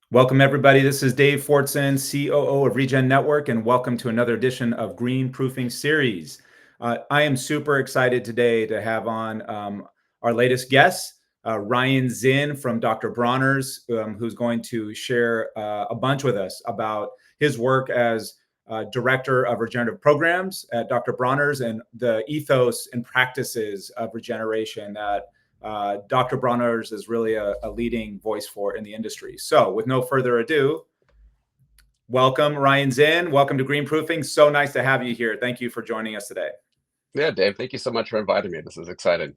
Welcome, everybody. This is Dave Fortson, COO of Regen Network, and welcome to another edition of Green Proofing Series. I am super excited today to have on our latest guest, Ryan Zinn from Dr. Bronner's, who's going to share a bunch with us about his work as Director of Regenerative Programs at Dr. Bronner's and the ethos and practices of regeneration that Dr. Bronner's is really a leading voice for in the industry. So with no further ado, welcome Ryan Zinn. Welcome to Green Proofing. So nice to have you here. Thank you for joining us today. Yeah, Dave, thank you so much for inviting me. This is exciting.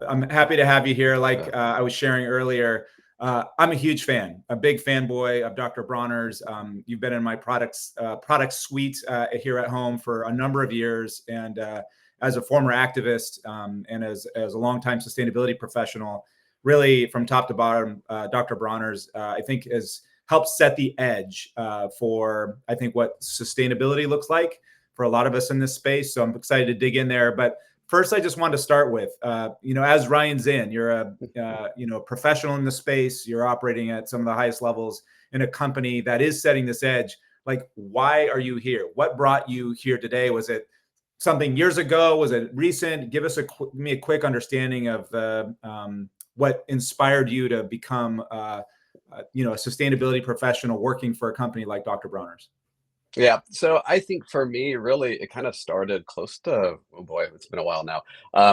I'm happy to have you here. Like Yeah. I was sharing earlier, I'm a huge fan, a big fanboy of Dr. Bronner's. You've been in my product suite here at home for a number of years, and as a former activist and as a longtime sustainability professional, really from top to bottom, Dr. Bronner's I think has helped set the edge for I think what sustainability looks like for a lot of us in this space. So I'm excited to dig in there, but first, I just wanted to start with, as Ryan Zinn, you're a professional in the space. You're operating at some of the highest levels in a company that is setting this edge. Like, why are you here? What brought you here today? Was it something years ago? Was it recent? Give us a quick understanding of what inspired you to become, a sustainability professional working for a company like Dr. Bronner's. Yeah. So I think for me, really, it kind of started close to, oh boy, it's been a while now.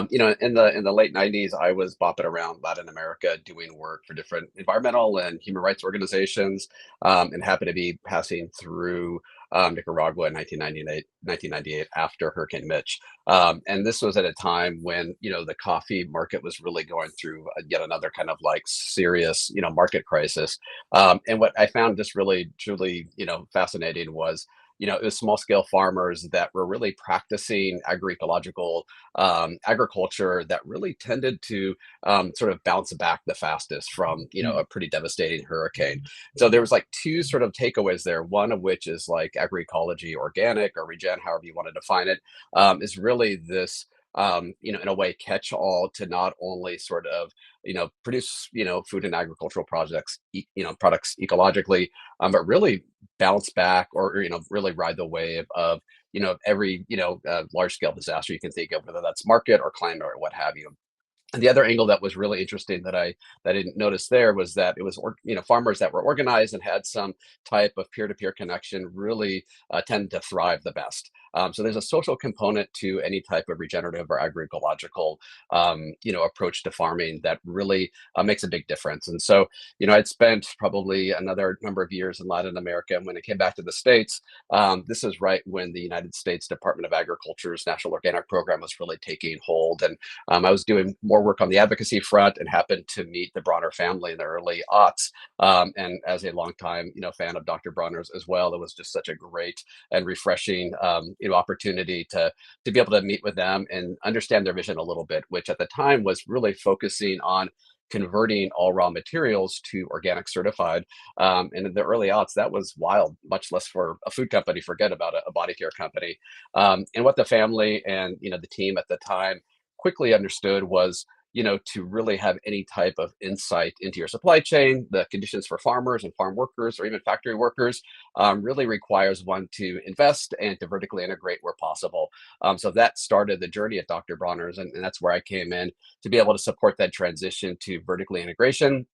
In the late '90s, I was bopping around Latin America doing work for different environmental and human rights organizations, and happened to be passing through Nicaragua in 1998 after Hurricane Mitch. And this was at a time when, the coffee market was really going through yet another kind of like serious, market crisis. And what I found just really, truly, fascinating was, it was small scale farmers that were really practicing agroecological agriculture that really tended to sort of bounce back the fastest from, a pretty devastating hurricane. So there was like two sort of takeaways there. One of which is like agroecology, organic or regen, however you want to define it, is really this in a way, catch all to not only sort of, produce, food and agricultural products ecologically, but really bounce back or, really ride the wave of, every, large scale disaster you can think of, whether that's market or climate or what have you. And the other angle that was really interesting that I didn't notice there was that it was farmers that were organized and had some type of peer-to-peer connection really tend to thrive the best. So there's a social component to any type of regenerative or agroecological approach to farming that really makes a big difference. And so I'd spent probably another number of years in Latin America, and when I came back to the States, this is right when the United States Department of Agriculture's National Organic Program was really taking hold, and I was doing more work on the advocacy front and happened to meet the Bronner family in the early aughts. And as a longtime, fan of Dr. Bronner's as well, it was just such a great and refreshing, opportunity to be able to meet with them and understand their vision a little bit, which at the time was really focusing on converting all raw materials to organic certified. And in the early aughts, that was wild, much less for a food company, forget about a body care company. And what the family and, the team at the time quickly understood was, to really have any type of insight into your supply chain, the conditions for farmers and farm workers, or even factory workers, really requires one to invest and to vertically integrate where possible. So that started the journey at Dr. Bronner's, and that's where I came in to be able to support that transition to vertically integration.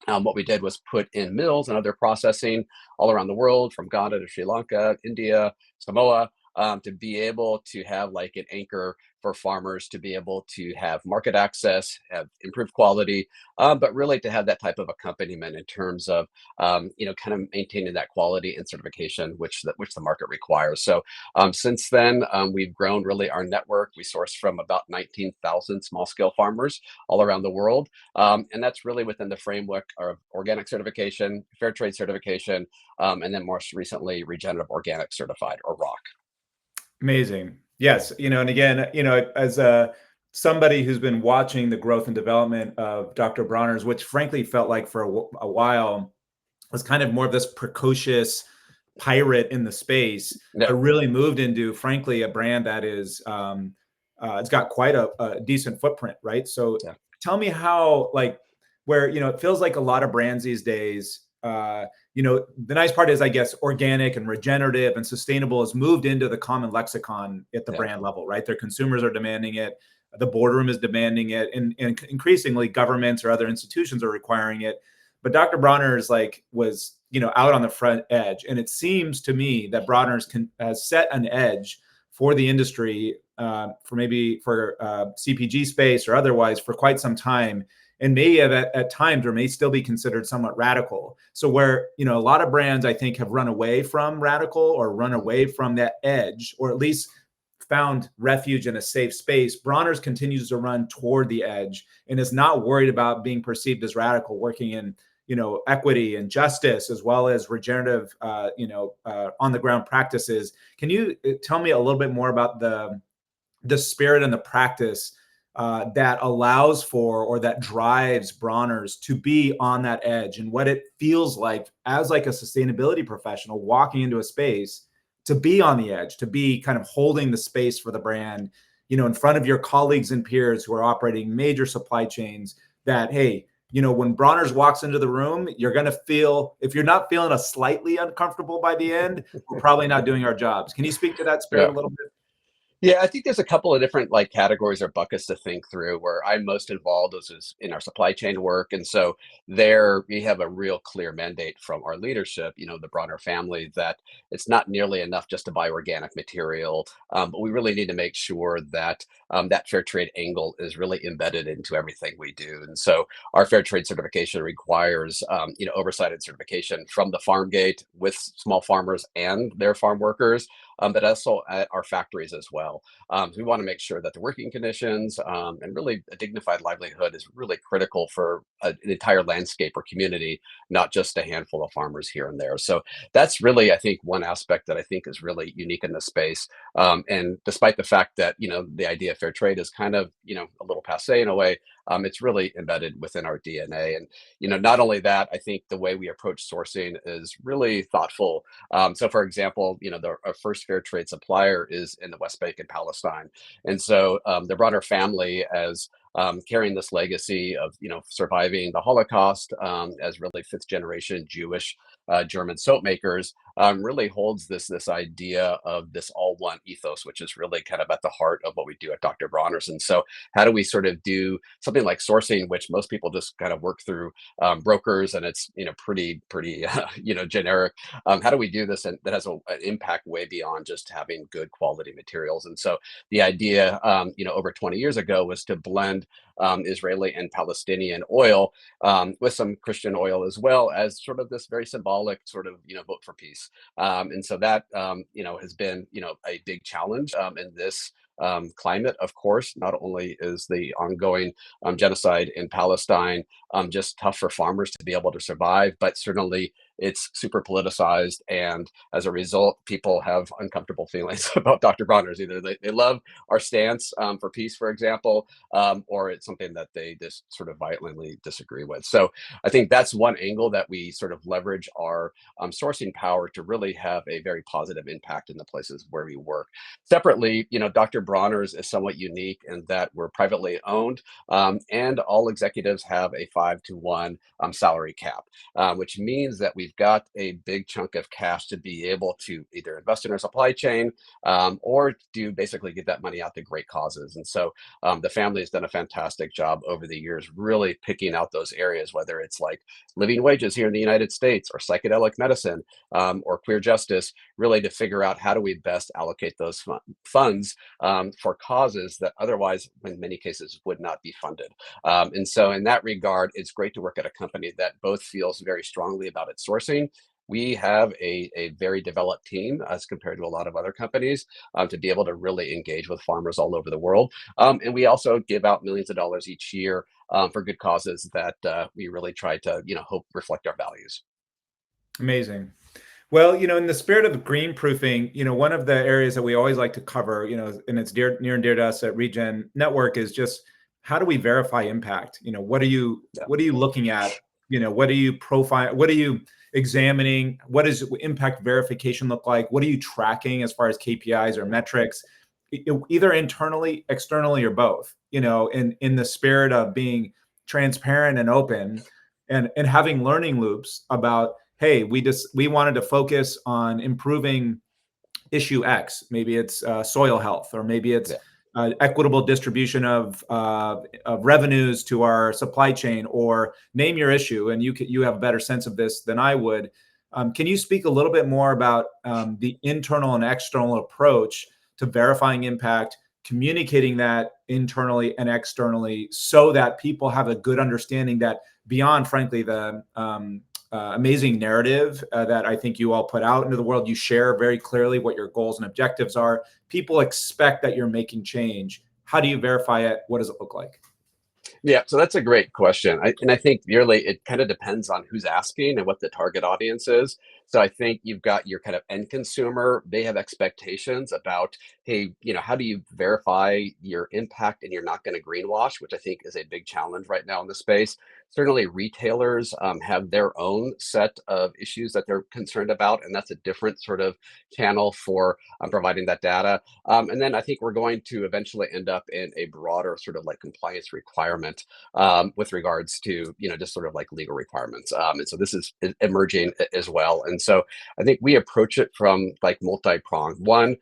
What we did was put in mills and other processing all around the world, from Ghana to Sri Lanka, India, Samoa, to be able to have like an anchor for farmers to be able to have market access, have improved quality, but really to have that type of accompaniment in terms of, kind of maintaining that quality and certification, which the market requires. So since then, we've grown really our network. We source from about 19,000 small scale farmers all around the world. And that's really within the framework of organic certification, fair trade certification, and then most recently, regenerative organic certified, or ROC. Amazing. Yes, and again, as somebody who's been watching the growth and development of Dr. Bronner's, which frankly felt like for a while was kind of more of this precocious pirate in the space, Yeah. but really moved into, frankly, a brand that is it's got quite a decent footprint, right? So Yeah. tell me how, like, where it feels like a lot of brands these days the nice part is, I guess, organic and regenerative and sustainable has moved into the common lexicon at the brand level, right? Their consumers are demanding it. The boardroom is demanding it. And increasingly governments or other institutions are requiring it. But Dr. Bronner's was, out on the front edge. And it seems to me that Bronner's has set an edge for the industry, for CPG space or otherwise for quite some time. And may have at times or may still be considered somewhat radical. So where, a lot of brands, I think, have run away from radical or run away from that edge, or at least found refuge in a safe space, Bronner's continues to run toward the edge and is not worried about being perceived as radical, working in, equity and justice, as well as regenerative, on the ground practices. Can you tell me a little bit more about the spirit and the practice that allows for, or that drives Bronner's to be on that edge, and what it feels like as a sustainability professional walking into a space to be on the edge, to be kind of holding the space for the brand, in front of your colleagues and peers who are operating major supply chains, that, hey, when Bronner's walks into the room, you're going to feel, if you're not feeling a slightly uncomfortable by the end, we're probably not doing our jobs. Can you speak to that spirit a little bit? Yeah, I think there's a couple of different categories or buckets to think through. Where I'm most involved is in our supply chain work, and so there we have a real clear mandate from our leadership, the Bronner family, that it's not nearly enough just to buy organic material, but we really need to make sure that that fair trade angle is really embedded into everything we do. And so our fair trade certification requires oversight and certification from the farm gate with small farmers and their farm workers, but also at our factories as well. So we want to make sure that the working conditions and really a dignified livelihood is really critical for an entire landscape or community, not just a handful of farmers here and there. So that's really, I think, one aspect that I think is really unique in this space. And despite the fact that, the idea of fair trade is kind of, a little passé in a way, it's really embedded within our DNA. And, not only that, I think the way we approach sourcing is really thoughtful. So for example, our first fair trade supplier is in the West Bank and Palestine. And so the Bronner family, as carrying this legacy of surviving the Holocaust as really fifth generation Jewish German soap makers, really holds this idea of this all one ethos, which is really kind of at the heart of what we do at Dr. Bronner's. And so how do we sort of do something like sourcing, which most people just kind of work through brokers, and it's pretty generic. How do we do this and that has an impact way beyond just having good quality materials? And so the idea over 20 years ago was to blend Israeli and Palestinian oil with some Christian oil, as well as sort of this very symbolic sort of vote for peace. And so that has been a big challenge in this climate. Of course, not only is the ongoing genocide in Palestine just tough for farmers to be able to survive, but certainly it's super politicized, and as a result, people have uncomfortable feelings about Dr. Bronner's. Either they love our stance for peace, for example, or it's something that they just sort of violently disagree with. So I think that's one angle that we sort of leverage our sourcing power to really have a very positive impact in the places where we work. Separately, Dr. Bronner's is somewhat unique in that we're privately owned, and all executives have a 5-to-1 salary cap, which means that we've got a big chunk of cash to be able to either invest in our supply chain or to basically get that money out to great causes. And so the family has done a fantastic job over the years, really picking out those areas, whether it's like living wages here in the United States, or psychedelic medicine, or queer justice, really to figure out how do we best allocate those funds for causes that otherwise, in many cases, would not be funded. And so in that regard, it's great to work at a company that both feels very strongly about its sourcing. We have a very developed team as compared to a lot of other companies to be able to really engage with farmers all over the world. And we also give out millions of dollars each year for good causes that we really try to, hope reflect our values. Amazing. Well, in the spirit of green proofing, one of the areas that we always like to cover, and it's near and dear to us at Regen Network, is just how do we verify impact? What are you looking at? What are you profile? What are you examining? What does impact verification look like? What are you tracking as far as KPIs or metrics, either internally, externally, or both? In the spirit of being transparent and open, and having learning loops about, hey, we wanted to focus on improving issue X. Maybe it's soil health, or maybe it's Yeah. equitable distribution of revenues to our supply chain, or name your issue. And you have a better sense of this than I would. Can you speak a little bit more about the internal and external approach to verifying impact, communicating that internally and externally, so that people have a good understanding that beyond, frankly, the amazing narrative that I think you all put out into the world, you share very clearly what your goals and objectives are. People expect that you're making change. How do you verify it? What does it look like? Yeah, so that's a great question. And I think really it kind of depends on who's asking and what the target audience is. So I think you've got your kind of end consumer, they have expectations about, hey, how do you verify your impact and you're not going to greenwash, which I think is a big challenge right now in the space. Certainly, retailers have their own set of issues that they're concerned about, and that's a different sort of channel for providing that data. And then I think we're going to eventually end up in a broader sort of like compliance requirement with regards to, just sort of like legal requirements. And so this is emerging as well. And so I think we approach it from like multi-pronged. One,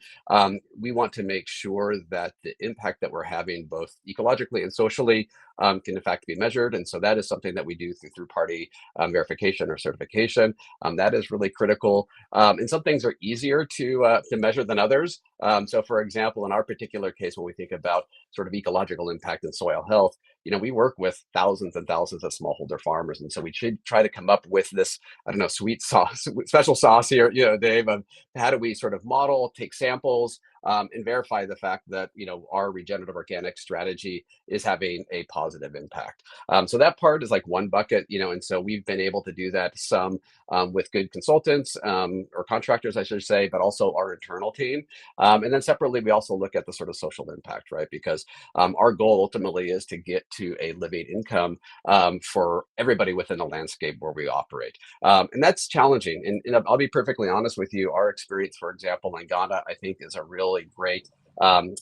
we want to make sure that the impact that we're having both ecologically and socially can in fact be measured. And so that is something that we do through third-party verification or certification. That is really critical. And some things are easier to measure than others. So for example, in our particular case, when we think about sort of ecological impact and soil health, we work with thousands and thousands of smallholder farmers. And so we should try to come up with this, I don't know, sweet sauce, special sauce here, Dave, of how do we sort of model, take samples, and verify the fact that, our regenerative organic strategy is having a positive impact. So that part is like one bucket, and so we've been able to do that some with good consultants or contractors, I should say, but also our internal team. And then separately, we also look at the sort of social impact, right? Because our goal ultimately is to get to a living income for everybody within the landscape where we operate. And that's challenging. And I'll be perfectly honest with you, our experience, for example, in Ghana, I think is a really great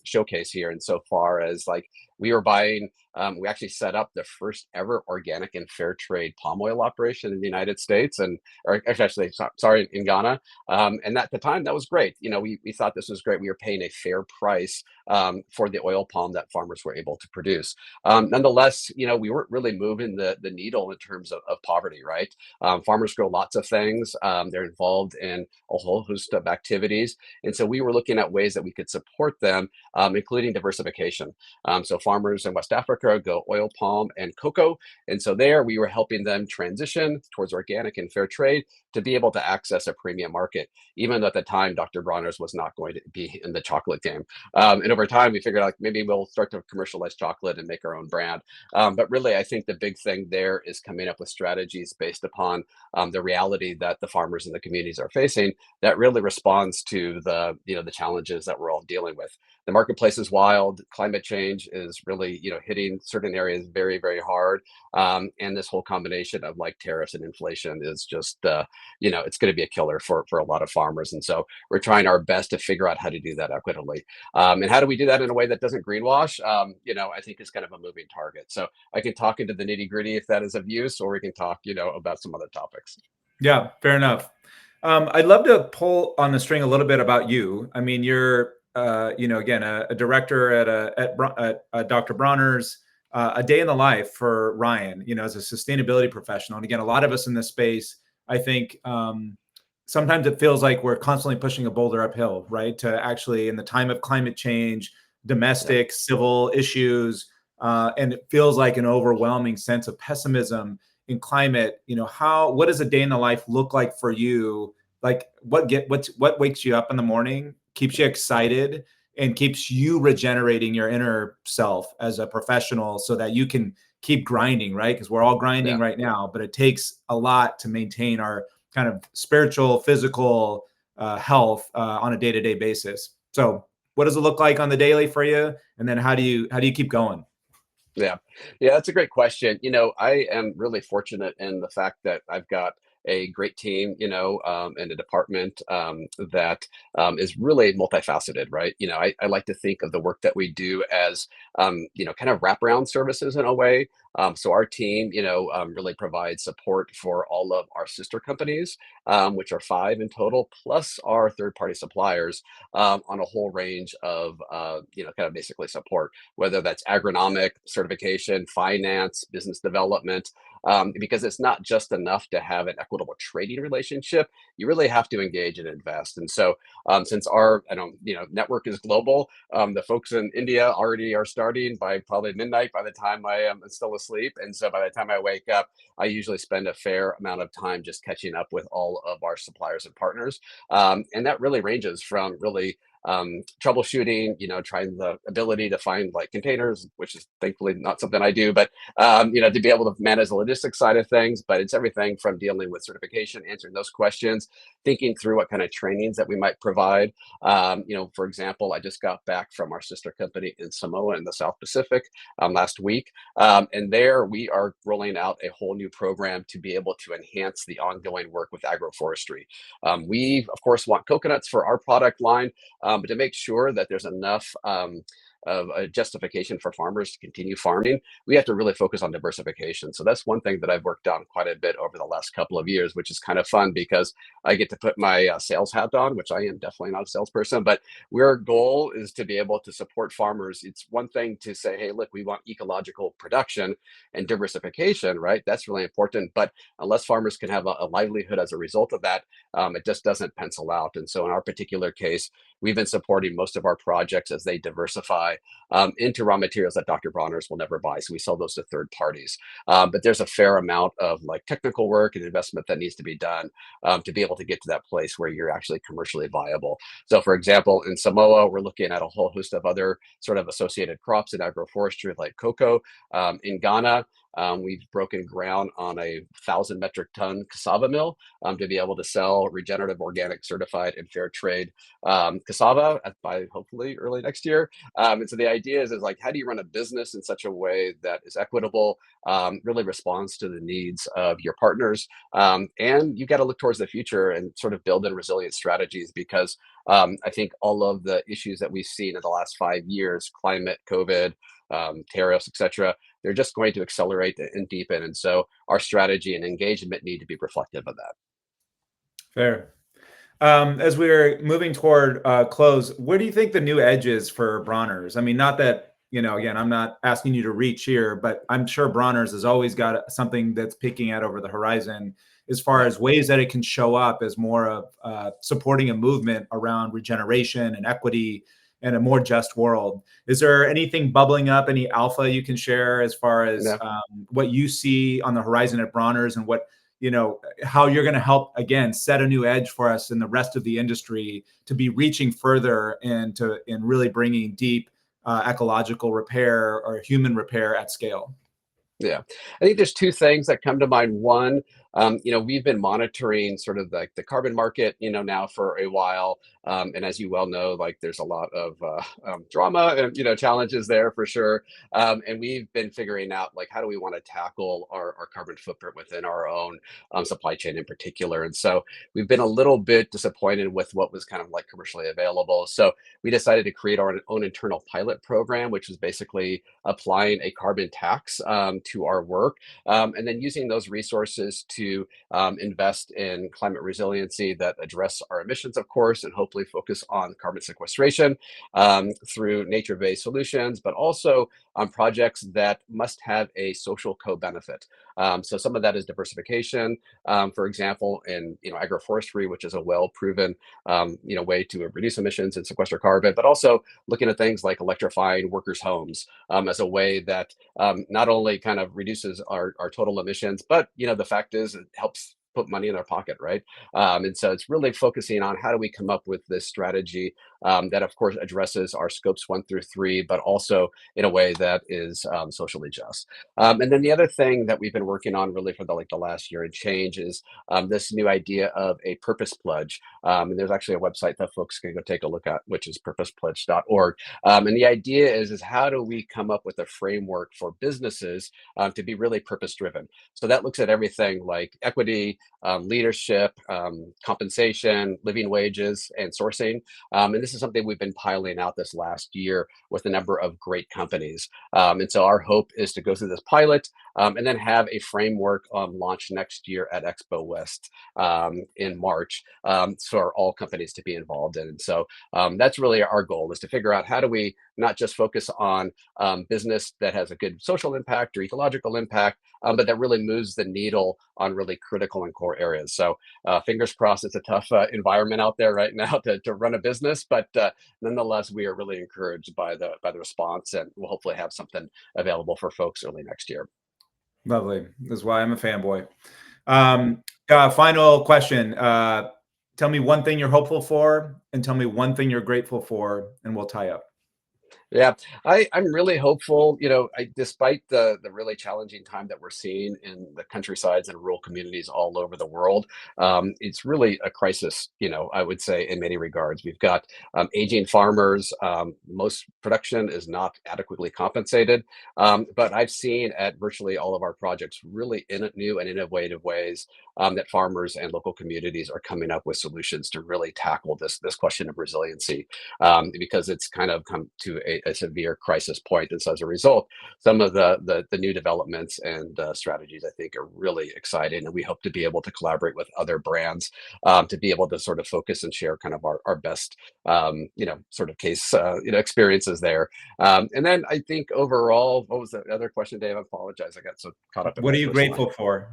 showcase here. And so far as like we were buying, we actually set up the first ever organic and fair trade palm oil operation in the United States, or actually, sorry, in Ghana. And at the time, that was great. We thought this was great. We were paying a fair price for the oil palm that farmers were able to produce. Nonetheless, we weren't really moving the needle in terms of poverty, right? Farmers grow lots of things. They're involved in a whole host of activities. And so we were looking at ways that we could support them, including diversification. So farmers in West Africa go oil palm and cocoa. And so there we were helping them transition towards organic and fair trade to be able to access a premium market, even though at the time, Dr. Bronner's was not going to be in the chocolate game. And over time, we figured out maybe we'll start to commercialize chocolate and make our own brand. But really, I think the big thing there is coming up with strategies based upon the reality that the farmers and the communities are facing that really responds to the challenges that we're all dealing with. The marketplace is wild. Climate change is really, hitting certain areas very, very hard. And this whole combination of like tariffs and inflation is just, it's going to be a killer for a lot of farmers. And so we're trying our best to figure out how to do that equitably. And how do we do that in a way that doesn't greenwash? I think is kind of a moving target. So I can talk into the nitty gritty if that is of use, or we can talk, about some other topics. Yeah, fair enough. I'd love to pull on the string a little bit about you. I mean, you're, again, a director at Dr. Bronner's, a day in the life for Ryan, as a sustainability professional. And again, a lot of us in this space, I think, sometimes it feels like we're constantly pushing a boulder uphill, right? To actually, in the time of climate change, domestic, civil issues, and it feels like an overwhelming sense of pessimism in climate. What does a day in the life look like for you? Like what wakes you up in the morning, keeps you excited, and keeps you regenerating your inner self as a professional so that you can keep grinding, right? Because we're all grinding right now, but it takes a lot to maintain our kind of spiritual, physical health on a day-to-day basis. So what does it look like on the daily for you? And then how do you keep going? Yeah, that's a great question. I am really fortunate in the fact that I've got a great team, and a department that is really multifaceted, right? I like to think of the work that we do as, kind of wraparound services in a way. So our team, really provides support for all of our sister companies, which are 5 in total, plus our third-party suppliers on a whole range of, kind of basically support, whether that's agronomic certification, finance, business development, because it's not just enough to have an equitable trading relationship. You really have to engage and invest. And so, since our, I don't, network is global, the folks in India already are starting by probably midnight by the time I am still asleep. And so by the time I wake up, I usually spend a fair amount of time just catching up with all of our suppliers and partners. And that really ranges from really troubleshooting, trying the ability to find like containers, which is thankfully not something I do, but to be able to manage the logistics side of things. But it's everything from dealing with certification, answering those questions, thinking through what kind of trainings that we might provide. For example, I just got back from our sister company in Samoa in the South Pacific last week. And there we are rolling out a whole new program to be able to enhance the ongoing work with agroforestry. We, of course, want coconuts for our product line, but to make sure that there's enough of a justification for farmers to continue farming, we have to really focus on diversification. So that's one thing that I've worked on quite a bit over the last couple of years, which is kind of fun because I get to put my sales hat on, which I am definitely not a salesperson, but our goal is to be able to support farmers. It's one thing to say, hey, look, we want ecological production and diversification, right? That's really important. But unless farmers can have a livelihood as a result of that, it just doesn't pencil out. And so in our particular case, we've been supporting most of our projects as they diversify into raw materials that Dr. Bronner's will never buy. So we sell those to third parties. But there's a fair amount of like technical work and investment that needs to be done to be able to get to that place where you're actually commercially viable. So for example, in Samoa, we're looking at a whole host of other sort of associated crops in agroforestry like cocoa. In Ghana, we've broken ground on a 1,000 metric ton cassava mill to be able to sell regenerative, organic, certified, and fair trade cassava by hopefully early next year. And so the idea is like, how do you run a business in such a way that is equitable, really responds to the needs of your partners, and you got to look towards the future and sort of build in resilient strategies because I think all of the issues that we've seen in the last 5 years, climate, COVID, tariffs, et cetera, they're just going to accelerate and deepen. And so our strategy and engagement need to be reflective of that. Fair. As we're moving toward close, where do you think the new edge is for Bronner's? I mean, not that, again, I'm not asking you to reach here, but I'm sure Bronner's has always got something that's peeking out over the horizon as far as ways that it can show up as more of supporting a movement around regeneration and equity and a more just world. Is there anything bubbling up, any alpha you can share as far as what you see on the horizon at Bronner's and what, how you're going to help, again, set a new edge for us in the rest of the industry to be reaching further and really bringing deep ecological repair or human repair at scale? Yeah, I think there's 2 things that come to mind. One, we've been monitoring sort of like the carbon market, now for a while. And as you well know, like there's a lot of drama and, challenges there for sure. And we've been figuring out like, how do we want to tackle our carbon footprint within our own supply chain in particular. And so we've been a little bit disappointed with what was kind of like commercially available. So we decided to create our own internal pilot program, which was basically applying a carbon tax to our work, and then using those resources to invest in climate resiliency that address our emissions, of course, and hopefully focus on carbon sequestration through nature-based solutions, but also on projects that must have a social co-benefit. So some of that is diversification, for example, in agroforestry, which is a well-proven way to reduce emissions and sequester carbon, but also looking at things like electrifying workers' homes as a way that not only kind of reduces our total emissions, but the fact is it helps put money in their pocket, right? And so it's really focusing on how do we come up with this strategy that of course addresses our scopes 1 through 3, but also in a way that is socially just. And then the other thing that we've been working on really for the last year and change is this new idea of a purpose pledge. And there's actually a website that folks can go take a look at, which is purposepledge.org. And the idea is how do we come up with a framework for businesses to be really purpose driven? So that looks at everything like equity, leadership, compensation, living wages, and sourcing. And this is something we've been piling out this last year with a number of great companies. And so our hope is to go through this pilot and then have a framework launch next year at Expo West in March for all companies to be involved in. And so that's really our goal, is to figure out how do we not just focus on business that has a good social impact or ecological impact, but that really moves the needle on really critical and core areas. So fingers crossed, it's a tough environment out there right now to run a business, but nonetheless, we are really encouraged by the response, and we'll hopefully have something available for folks early next year. Lovely. That's why I'm a fanboy. Final question. Tell me one thing you're hopeful for, and tell me one thing you're grateful for, and we'll tie up. Yeah, I'm really hopeful. Despite the really challenging time that we're seeing in the countrysides and rural communities all over the world, it's really a crisis. I would say in many regards, we've got aging farmers. Most production is not adequately compensated, but I've seen at virtually all of our projects really new and innovative ways that farmers and local communities are coming up with solutions to really tackle this question of resiliency, because it's kind of come to a severe crisis point. And so as a result, some of the new developments and strategies, I think, are really exciting. And we hope to be able to collaborate with other brands to be able to sort of focus and share kind of our best, sort of case, experiences there. And then I think overall, what was the other question, Dave? I apologize. I got so caught up in What my are you personal life. grateful for?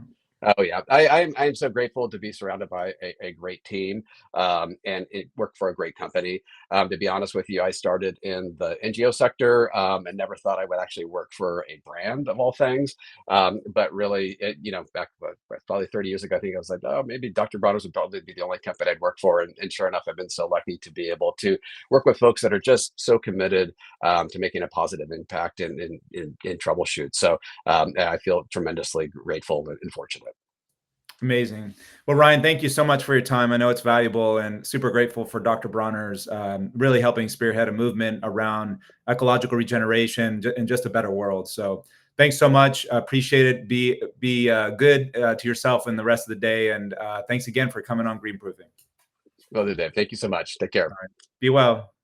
Oh yeah, I'm so grateful to be surrounded by a great team, and it worked for a great company. To be honest with you, I started in the NGO sector and never thought I would actually work for a brand of all things. But really, back probably 30 years ago, I think I was like, oh, maybe Dr. Bronner's would probably be the only company I'd work for. And sure enough, I've been so lucky to be able to work with folks that are just so committed to making a positive impact and troubleshoot. So I feel tremendously grateful and fortunate. Amazing. Well, Ryan, thank you so much for your time. I know it's valuable, and super grateful for Dr. Bronner's really helping spearhead a movement around ecological regeneration and just a better world. So thanks so much. Appreciate it. Be good to yourself and the rest of the day. And thanks again for coming on Green Proofing. Well, Dave, thank you so much. Take care. All right. Be well.